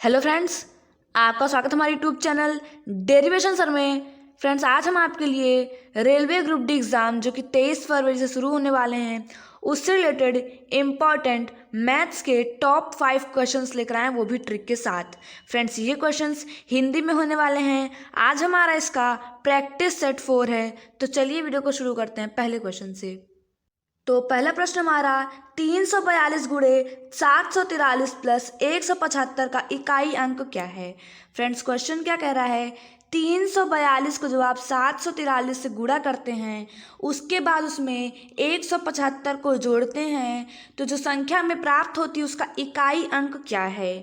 Hello friends, आपका स्वागत है हमारे यूट्यूब चैनल डेरिवेशन सर में। फ्रेंड्स, आज हम आपके लिए रेलवे ग्रुप डी एग्ज़ाम जो कि 23 फरवरी से शुरू होने वाले हैं उससे रिलेटेड इम्पॉर्टेंट मैथ्स के टॉप 5 क्वेश्चंस लेकर आए हैं, वो भी ट्रिक के साथ। फ्रेंड्स, ये क्वेश्चंस हिंदी में होने वाले हैं। आज हमारा इसका प्रैक्टिस सेट 4 है। तो चलिए वीडियो को शुरू करते हैं पहले क्वेश्चन से। तो पहला प्रश्न हमारा 342 गुणे 743 प्लस 175 का इकाई अंक क्या है। फ्रेंड्स, क्वेश्चन क्या कह रहा है, 342 को जब आप 743 से गुणा करते हैं उसके बाद उसमें 175 को जोड़ते हैं तो जो संख्या हमें प्राप्त होती है उसका इकाई अंक क्या है।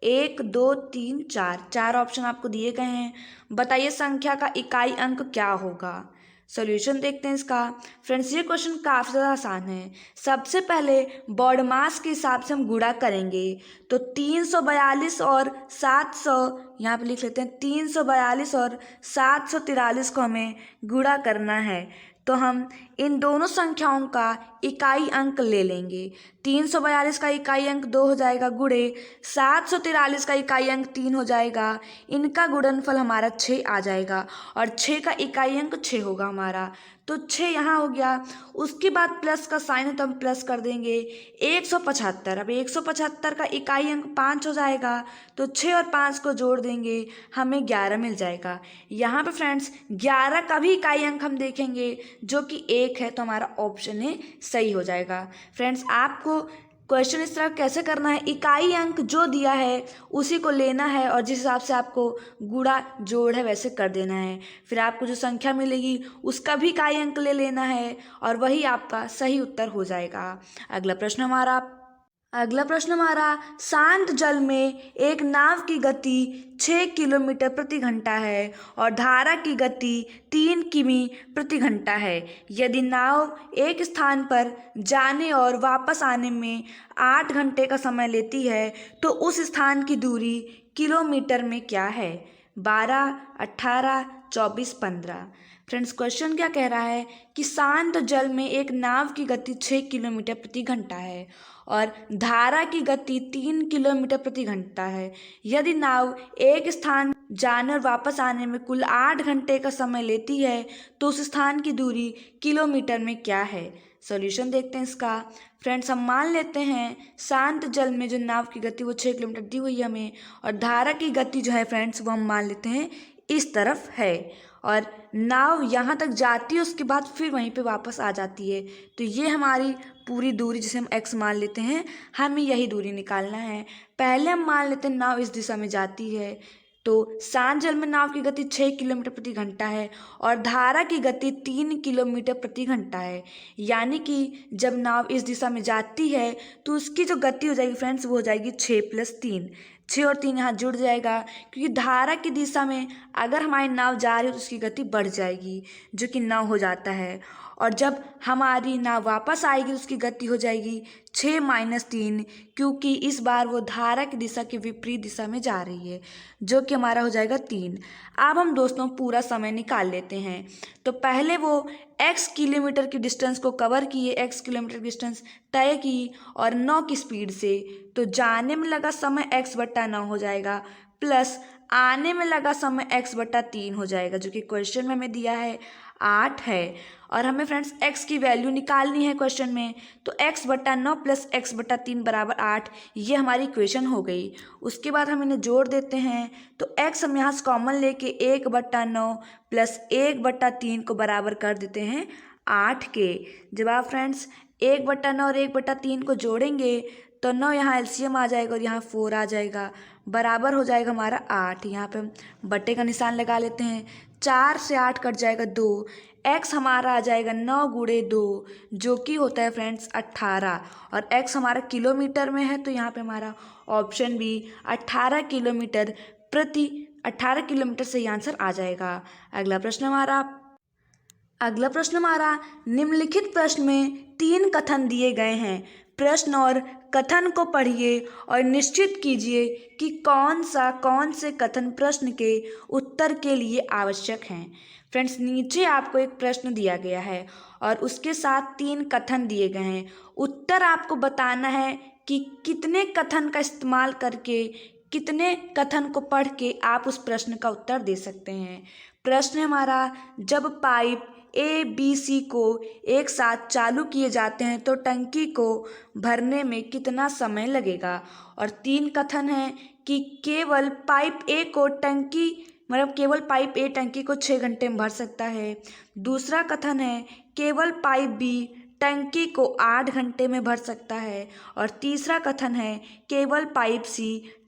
1, 2, 3, 4 ऑप्शन आपको दिए गए हैं। बताइए संख्या का इकाई अंक क्या होगा। सॉल्यूशन देखते हैं इसका। फ्रेंड्स, ये क्वेश्चन काफ़ी ज़्यादा आसान है। सबसे पहले बॉड मास के हिसाब से हम गुणा करेंगे तो 342 और 700 यहाँ पे लिख लेते हैं। 342 और 743 को हमें गुणा करना है तो हम इन दोनों संख्याओं का इकाई अंक ले लेंगे। 342 का इकाई अंक 2 हो जाएगा गुणे 743 का इकाई अंक 3 हो जाएगा। इनका गुणनफल हमारा 6 आ जाएगा और 6 का इकाई अंक 6 होगा हमारा। तो 6 यहाँ हो गया। उसके बाद प्लस का साइन है तो हम प्लस कर देंगे 175। अब 175 का इकाई अंक 5 हो जाएगा तो 6 और 5 को जोड़ देंगे, हमें 11 मिल जाएगा। यहाँ पे फ्रेंड्स 11 का भी इकाई अंक हम देखेंगे जो कि 1 है, तो हमारा ऑप्शन ए सही हो जाएगा। फ्रेंड्स, आपको क्वेश्चन इस तरह कैसे करना है, इकाई अंक जो दिया है उसी को लेना है और जिस हिसाब से आपको गुणा जोड़ है वैसे कर देना है। फिर आपको जो संख्या मिलेगी उसका भी इकाई अंक ले लेना है और वही आपका सही उत्तर हो जाएगा। अगला प्रश्न हमारा शांत जल में एक नाव की गति 6 किलोमीटर प्रति घंटा है और धारा की गति 3 किमी प्रति घंटा है। यदि नाव एक स्थान पर जाने और वापस आने में 8 घंटे का समय लेती है तो उस स्थान की दूरी किलोमीटर में क्या है। 12, 18, 24, 15। फ्रेंड्स, क्वेश्चन क्या कह रहा है कि शांत जल में एक नाव की गति 6 किलोमीटर प्रति घंटा है और धारा की गति 3 किलोमीटर प्रति घंटा है। यदि नाव एक स्थान जाने और वापस आने में कुल 8 घंटे का समय लेती है तो उस स्थान की दूरी किलोमीटर में क्या है। सॉल्यूशन देखते हैं इसका। फ्रेंड्स, हम मान लेते हैं शांत जल में जो नाव की गति वो 6 किलोमीटर दी हुई है हमें, और धारा की गति जो है फ्रेंड्स वो हम मान लेते हैं इस तरफ है और नाव यहाँ तक जाती है उसके बाद फिर वहीं पे वापस आ जाती है। तो ये हमारी पूरी दूरी जिसे हम x मान लेते हैं, हमें यही दूरी निकालना है। पहले हम मान लेते हैं नाव इस दिशा में जाती है तो शांत जल में नाव की गति 6 किलोमीटर प्रति घंटा है और धारा की गति 3 किलोमीटर प्रति घंटा है। यानी कि जब नाव इस दिशा में जाती है तो उसकी जो गति हो जाएगी फ्रेंड्स वो हो जाएगी 6 + 3। 6 और 3 यहाँ जुड़ जाएगा क्योंकि धारा की दिशा में अगर हमारी नाव जा रही है तो उसकी गति बढ़ जाएगी जो कि 9 हो जाता है, और जब हमारी नाव वापस आएगी तो उसकी गति हो जाएगी 6 - 3 क्योंकि इस बार वो धारा की दिशा के विपरीत दिशा में जा रही है जो कि हमारा हो जाएगा 3। अब हम दोस्तों पूरा समय निकाल लेते हैं। तो पहले वो x किलोमीटर की डिस्टेंस को कवर किए, x किलोमीटर की डिस्टेंस तय की और 9 की स्पीड से, तो जाने में लगा समय x/9 हो जाएगा प्लस आने में लगा समय x/3 हो जाएगा जो कि क्वेश्चन में हमें दिया है 8 है और हमें फ्रेंड्स x की वैल्यू निकालनी है क्वेश्चन में। तो x/9 + x/3 = 8, ये हमारी इक्वेशन हो गई। उसके बाद हम इन्हें जोड़ देते हैं तो x हम यहाँ से कॉमन लेके 1/9 + 1/3 को बराबर कर देते हैं 8 के। जब आप फ्रेंड्स 1/9 और 1/3 को जोड़ेंगे तो 9 यहाँ एलसीएम आ जाएगा और यहाँ 4 आ जाएगा, बराबर हो जाएगा हमारा 8। यहाँ पे हम बट्टे का निशान लगा लेते हैं। 4 से 8 कट जाएगा 2, x हमारा आ जाएगा 9 × 2 जो कि होता है फ्रेंड्स 18, और x हमारा किलोमीटर में है तो यहाँ पे हमारा ऑप्शन बी 18 किलोमीटर से ही आंसर आ जाएगा। अगला प्रश्न हमारा निम्नलिखित प्रश्न में 3 कथन दिए गए हैं। प्रश्न और कथन को पढ़िए और निश्चित कीजिए कि कौन से कथन प्रश्न के उत्तर के लिए आवश्यक हैं। फ्रेंड्स, नीचे आपको एक प्रश्न दिया गया है और उसके साथ 3 कथन दिए गए हैं। उत्तर आपको बताना है कि कितने कथन का इस्तेमाल करके कितने कथन को पढ़ के आप उस प्रश्न का उत्तर दे सकते हैं। प्रश्न है हमारा, जब पाइप ABC को एक साथ चालू किए जाते हैं तो टंकी को भरने में कितना समय लगेगा। और 3 कथन है कि केवल पाइप A को टंकी केवल पाइप A टंकी को 6 घंटे में भर सकता है। दूसरा कथन है केवल पाइप B टंकी को 8 घंटे में भर सकता है। और तीसरा कथन है केवल पाइप C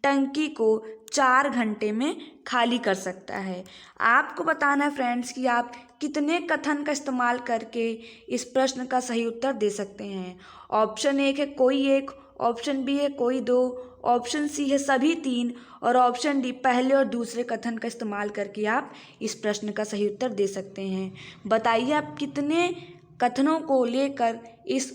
टंकी को 4 घंटे में खाली कर सकता है। आपको बताना है फ्रेंड्स कि आप कितने कथन का इस्तेमाल करके इस प्रश्न का सही उत्तर दे सकते हैं। ऑप्शन 1 है कोई एक, ऑप्शन बी है कोई दो, ऑप्शन सी है सभी 3 और ऑप्शन डी पहले और दूसरे कथन का इस्तेमाल करके आप इस प्रश्न का सही उत्तर दे सकते हैं। बताइए आप कितने कथनों को लेकर इस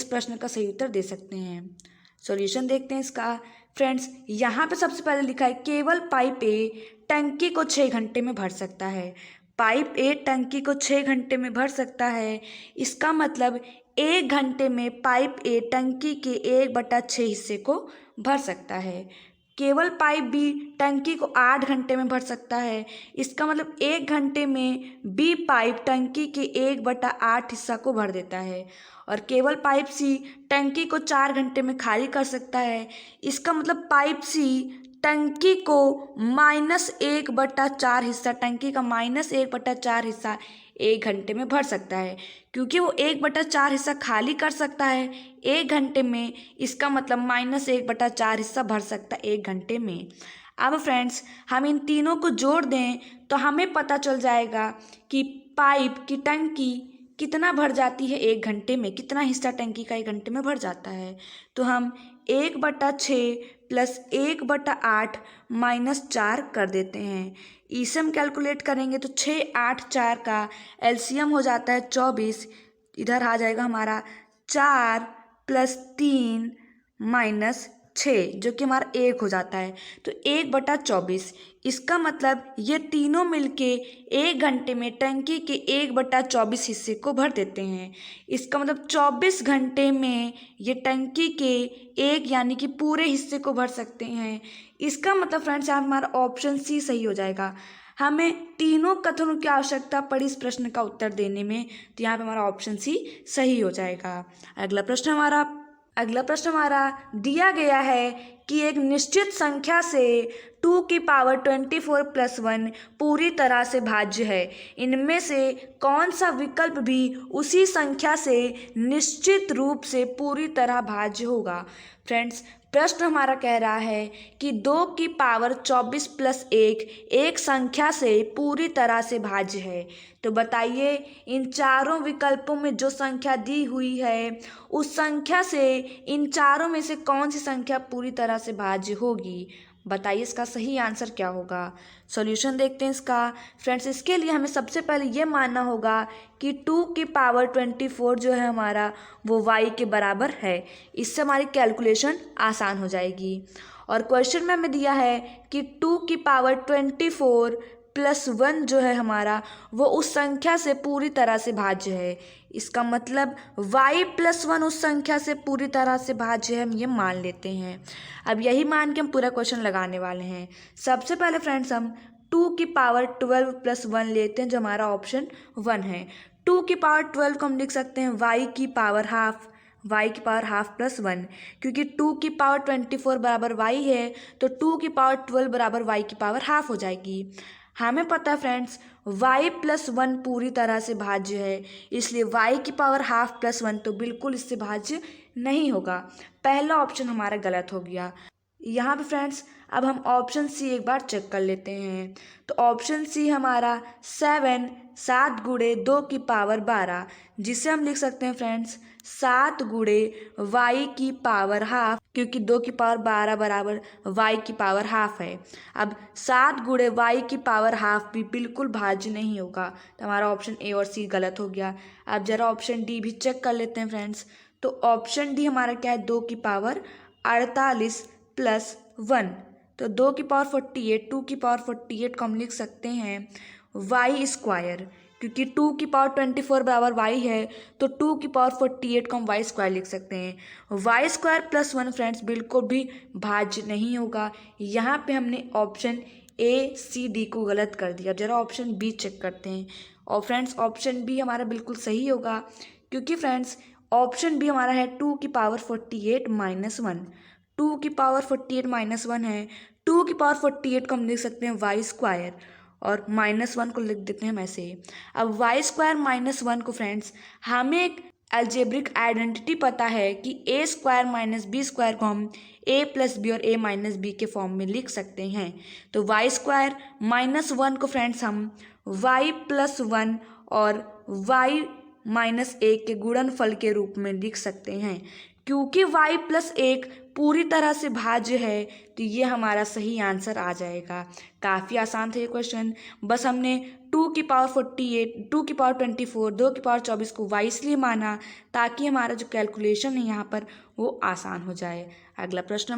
प्रश्न का सही उत्तर दे सकते हैं। सॉल्यूशन देखते हैं इसका। फ्रेंड्स, यहाँ पे सबसे पहले लिखा है केवल पाइप ए टंकी को 6 घंटे में भर सकता है। पाइप ए टंकी को 6 घंटे में भर सकता है, इसका मतलब 1 घंटे में पाइप ए टंकी के 1/6 हिस्से को भर सकता है। केवल पाइप बी टंकी को 8 घंटे में भर सकता है, इसका मतलब 1 घंटे में बी पाइप टंकी के 1/8 हिस्सा को भर देता है। और केवल पाइप सी टंकी को 4 घंटे में खाली कर सकता है, इसका मतलब पाइप सी टंकी को -1/4 हिस्सा, टंकी का -1/4 हिस्सा 1 घंटे में भर सकता है। क्योंकि वो 1/4 हिस्सा खाली कर सकता है 1 घंटे में, इसका मतलब -1/4 हिस्सा भर सकता है 1 घंटे में। अब फ्रेंड्स, हम इन तीनों को जोड़ दें तो हमें पता चल जाएगा कि पाइप की टंकी कितना भर जाती है 1 घंटे में, कितना हिस्सा टंकी का 1 घंटे में भर जाता है। तो हम 1/6 + 1/8 - 4 कर देते हैं। इसे हम कैलकुलेट करेंगे तो 6, 8, 4 का एलसीएम हो जाता है 24। इधर आ जाएगा हमारा 4 + 3 - 6 जो कि हमारा 1 हो जाता है। तो 1/24, इसका मतलब ये तीनों मिलके 1 घंटे में टंकी के 1/24 हिस्से को भर देते हैं। इसका मतलब 24 घंटे में ये टंकी के 1 यानी कि पूरे हिस्से को भर सकते हैं। इसका मतलब फ्रेंड्स यहाँ हमारा ऑप्शन सी सही हो जाएगा। हमें तीनों कथनों की आवश्यकता पड़ी इस प्रश्न का उत्तर देने में, तो यहाँ पे हमारा ऑप्शन सी सही हो जाएगा। अगला प्रश्न हमारा दिया गया है कि एक निश्चित संख्या से 2 की पावर 24 + 1 पूरी तरह से भाज्य है। इनमें से कौन सा विकल्प भी उसी संख्या से निश्चित रूप से पूरी तरह भाज्य होगा। फ्रेंड्स, प्रश्न हमारा कह रहा है कि 2 की पावर 24 + 1 एक संख्या से पूरी तरह से भाज्य है। तो बताइए इन चारों विकल्पों में जो संख्या दी हुई है उस संख्या से इन चारों में से कौन सी संख्या पूरी तरह से भाज्य होगी। बताइए इसका सही आंसर क्या होगा। सॉल्यूशन देखते हैं इसका। फ्रेंड्स, इसके लिए हमें सबसे पहले ये मानना होगा कि 2 की पावर 24 जो है हमारा वो y के बराबर है। इससे हमारी कैलकुलेशन आसान हो जाएगी। और क्वेश्चन में हमें दिया है कि 2 की पावर 24 + 1 जो है हमारा वो उस संख्या से पूरी तरह से भाज्य है। इसका मतलब y + 1 उस संख्या से पूरी तरह से भाज्य है, हम ये मान लेते हैं। अब यही मान के हम पूरा क्वेश्चन लगाने वाले हैं। सबसे पहले फ्रेंड्स हम 2 की पावर 12 + 1 लेते हैं जो हमारा ऑप्शन 1 है। 2 की पावर 12 को हम लिख सकते हैं y की पावर हाफ + 1, क्योंकि 2 की पावर 24 बराबर y है तो 2 की पावर 12 बराबर y की पावर हाफ हो जाएगी। हमें पता है फ्रेंड्स y + 1 पूरी तरह से भाज्य है, इसलिए y की पावर हाफ + 1 तो बिल्कुल इससे भाज्य नहीं होगा। पहला ऑप्शन हमारा गलत हो गया। यहाँ पे फ्रेंड्स अब हम ऑप्शन सी एक बार चेक कर लेते हैं। तो ऑप्शन सी हमारा 7 × 2 की पावर 12, जिसे हम लिख सकते हैं फ्रेंड्स 7 × y की पावर हाफ, क्योंकि 2 की पावर 12 बराबर y की पावर हाफ है। अब 7 × y की पावर हाफ भी बिल्कुल भाज्य नहीं होगा, तो हमारा ऑप्शन ए और सी गलत हो गया। अब जरा ऑप्शन डी भी चेक कर लेते हैं फ्रेंड्स। तो ऑप्शन डी हमारा क्या है 2 की पावर 48 + 1, तो 2 की पावर 48, 2 की पावर 48 को हम लिख सकते हैं y², क्योंकि 2 की पावर 24 बराबर y है, तो 2 की पावर 48 को हम वाई स्क्वायर लिख सकते हैं। वाई स्क्वायर प्लस 1 फ्रेंड्स बिल्कुल भी भाज्य नहीं होगा। यहाँ पे हमने ऑप्शन ए सी डी को गलत कर दिया। जरा ऑप्शन बी चेक करते हैं। और फ्रेंड्स ऑप्शन बी हमारा बिल्कुल सही होगा, क्योंकि फ्रेंड्स ऑप्शन बी हमारा है 2 की पावर 48 माइनस 1। 2 की पावर 48 माइनस 1 है। 2 की पावर 48 को हम लिख सकते हैं वाई स्क्वायर, और माइनस 1 को लिख देते हैं हम ऐसे। अब वाई स्क्वायर माइनस 1 को फ्रेंड्स हमें एक अलजेब्रिक आइडेंटिटी पता है कि ए स्क्वायर माइनस बी स्क्वायर को हम ए प्लस बी और ए माइनस बी के फॉर्म में लिख सकते हैं। तो वाई स्क्वायर माइनस 1 को फ्रेंड्स हम वाई प्लस 1 और वाई माइनस 1 के गुणनफल के रूप में लिख सकते हैं। क्योंकि y प्लस 1 पूरी तरह से भाज्य है, तो ये हमारा सही आंसर आ जाएगा। काफ़ी आसान था ये क्वेश्चन। बस हमने 2 की पावर 48, 2 की पावर 24, 2 की पावर 24 को y इसलिए माना ताकि हमारा जो कैलकुलेशन है यहाँ पर वो आसान हो जाए। अगला प्रश्न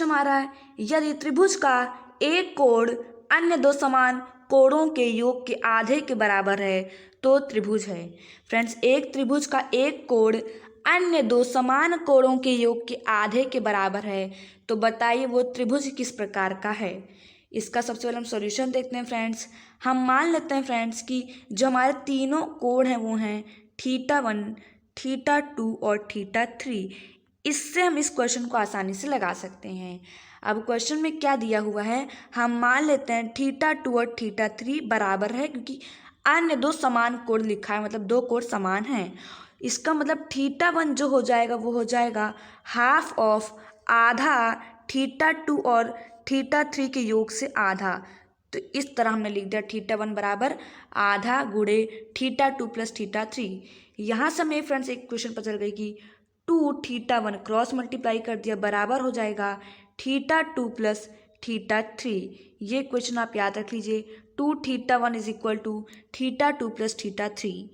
हमारा है, यदि त्रिभुज का एक कोण अन्य दो समान कोणों के योग के आधे के बराबर है तो त्रिभुज है। फ्रेंड्स एक त्रिभुज का एक कोण अन्य दो समान कोणों के योग के आधे के बराबर है, तो बताइए वो त्रिभुज किस प्रकार का है। इसका सबसे पहले हम सॉल्यूशन देखते हैं फ्रेंड्स। हम मान लेते हैं फ्रेंड्स कि जो हमारे तीनों कोण हैं वो हैं θ1, θ2 और θ3। इससे हम इस क्वेश्चन को आसानी से लगा सकते हैं। अब क्वेश्चन में क्या दिया हुआ है, हम मान लेते हैं θ2 और θ3 बराबर है, क्योंकि अन्य दो समान कोण लिखा है, मतलब दो कोण समान हैं। इसका मतलब θ1 जो हो जाएगा वो हो जाएगा हाफ ऑफ आधा θ2 और θ3 के योग से आधा। तो इस तरह हमने लिख दिया θ1 बराबर आधा गुणे θ2 प्लस θ3। यहाँ से हमें फ्रेंड्स एक क्वेश्चन पता चल गई कि 2θ1 क्रॉस मल्टीप्लाई कर दिया बराबर हो जाएगा θ2 प्लस θ3। ये क्वेश्चन आप याद रख लीजिए। 2θ1 इज इक्वल टू θ2 प्लस θ3।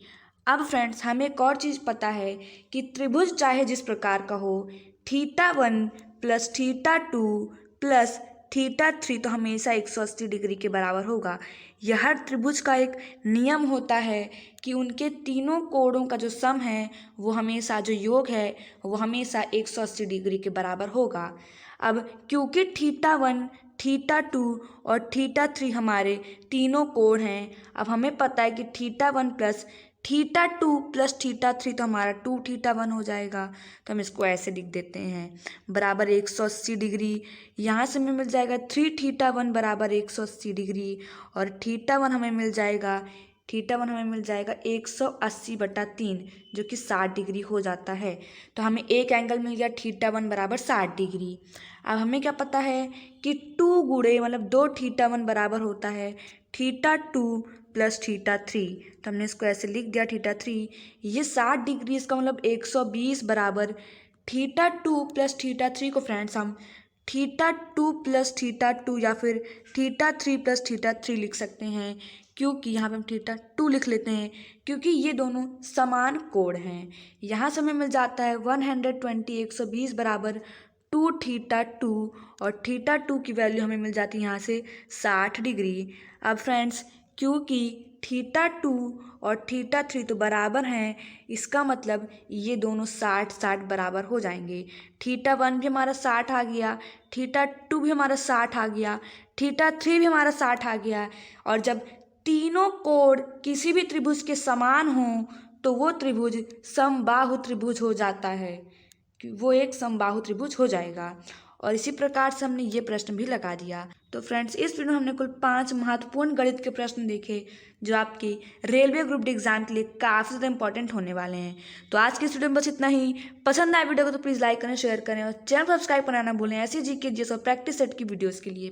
अब फ्रेंड्स हमें एक और चीज़ पता है कि त्रिभुज चाहे जिस प्रकार का हो, θ1 प्लस θ2 प्लस θ3 तो हमेशा 180 डिग्री के बराबर होगा। यह हर त्रिभुज का एक नियम होता है कि उनके तीनों कोणों का जो सम है वो हमेशा, जो योग है वो हमेशा 180 डिग्री के बराबर होगा। अब क्योंकि θ1, θ2 और θ3 हमारे तीनों कोण हैं, अब हमें पता है कि θ1 प्लस θ2 प्लस θ3 तो हमारा 2θ1 हो जाएगा। तो हम इसको ऐसे लिख देते हैं बराबर 180 डिग्री। यहाँ से हमें मिल जाएगा 3θ1 बराबर 180 डिग्री, और θ1 हमें मिल जाएगा 180/3 जो कि 60 डिग्री हो जाता है। तो हमें एक एंगल मिल गया θ1 बराबर 60 डिग्री। अब हमें क्या पता है कि 2 गुणे मतलब 2θ1 बराबर होता है θ2 प्लस θ3। तो हमने इसको ऐसे लिख दिया θ3। ये 60 डिग्री, इसका मतलब 120 बराबर θ2 प्लस θ3 को फ्रेंड्स हम θ2 प्लस θ2 या फिर θ3 प्लस θ3 लिख सकते हैं। क्योंकि यहाँ पे हम θ2 लिख लेते हैं क्योंकि ये दोनों समान कोण हैं। यहाँ से हमें मिल जाता है 120 बराबर 2θ2, और θ2 की वैल्यू हमें मिल जाती है यहाँ से 60 डिग्री। अब फ्रेंड्स क्योंकि θ2 और θ3 तो बराबर हैं, इसका मतलब ये दोनों 60 बराबर हो जाएंगे। θ1 भी हमारा 60 आ गया, θ2 भी हमारा 60 आ गया, θ3 भी हमारा 60 आ गया। और जब तीनों कोण किसी भी त्रिभुज के समान हों तो वो त्रिभुज समबाहु त्रिभुज हो जाता है, वो एक समबाहु त्रिभुज हो जाएगा। और इसी प्रकार से हमने ये प्रश्न भी लगा दिया। तो फ्रेंड्स इस वीडियो में हमने कुल 5 महत्वपूर्ण गणित के प्रश्न देखे जो आपकी रेलवे ग्रुप डी एग्जाम के लिए काफ़ी ज़्यादा इंपॉर्टेंट होने वाले हैं। तो आज की इस वीडियो में बस इतना ही। पसंद आए वीडियो को तो प्लीज़ लाइक करें, शेयर करें और चैनल को सब्सक्राइब करना ना भूलें ऐसी जीके जीएस और प्रैक्टिस सेट की वीडियोज़ के लिए।